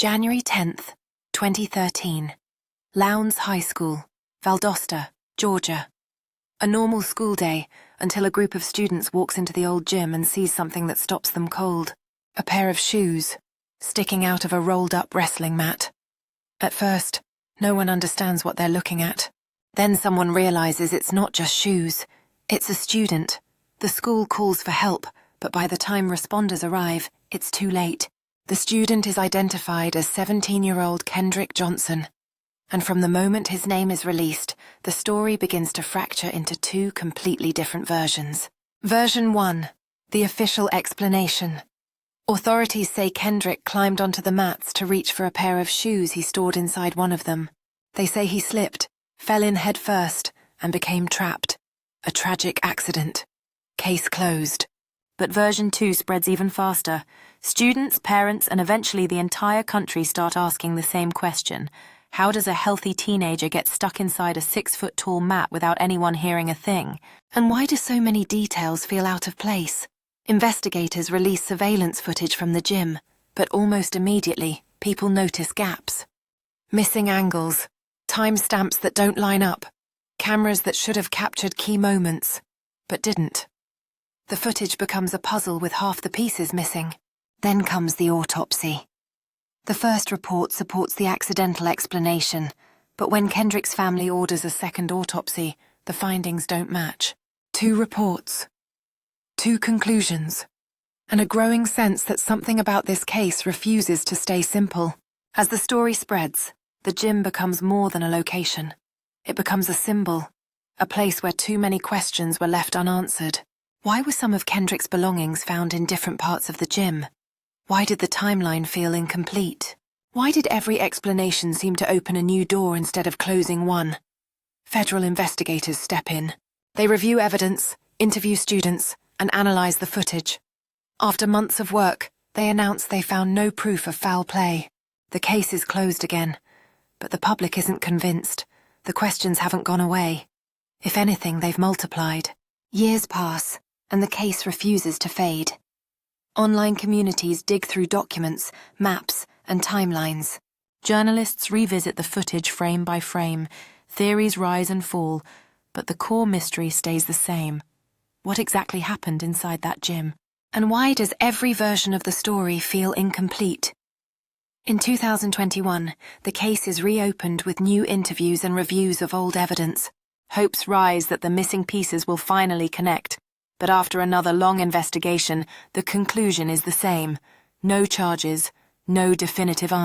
January 10th, 2013. Lowndes High School, Valdosta, Georgia. A normal school day until a group of students walks into the old gym and sees something that stops them cold. A pair of shoes, sticking out of a rolled-up wrestling mat. At first, no one understands what they're looking at. Then someone realizes it's not just shoes, it's a student. The school calls for help, but by the time responders arrive, it's too late. The student is identified as 17-year-old Kendrick Johnson. And from the moment his name is released, the story begins to fracture into two completely different versions. Version 1. The official explanation. Authorities say Kendrick climbed onto the mats to reach for a pair of shoes he stored inside one of them. They say he slipped, fell in head first, and became trapped. A tragic accident. Case closed. But version 2 spreads even faster. Students, parents, and eventually the entire country start asking the same question. How does a healthy teenager get stuck inside a 6-foot-tall mat without anyone hearing a thing? And why do so many details feel out of place? Investigators release surveillance footage from the gym, but almost immediately, people notice gaps. Missing angles, timestamps that don't line up, cameras that should have captured key moments, but didn't. The footage becomes a puzzle with half the pieces missing. Then comes the autopsy. The first report supports the accidental explanation, but when Kendrick's family orders a second autopsy, the findings don't match. 2 reports, 2 conclusions, and a growing sense that something about this case refuses to stay simple. As the story spreads, the gym becomes more than a location. It becomes a symbol, a place where too many questions were left unanswered. Why were some of Kendrick's belongings found in different parts of the gym? Why did the timeline feel incomplete? Why did every explanation seem to open a new door instead of closing one? Federal investigators step in. They review evidence, interview students, and analyze the footage. After months of work, they announce they found no proof of foul play. The case is closed again, but the public isn't convinced. The questions haven't gone away. If anything, they've multiplied. Years pass, and the case refuses to fade. Online communities dig through documents, maps, and timelines. Journalists revisit the footage frame by frame. Theories rise and fall, but the core mystery stays the same. What exactly happened inside that gym? And why does every version of the story feel incomplete? In 2021, the case is reopened with new interviews and reviews of old evidence. Hopes rise that the missing pieces will finally connect. But after another long investigation, the conclusion is the same. No charges, no definitive answer.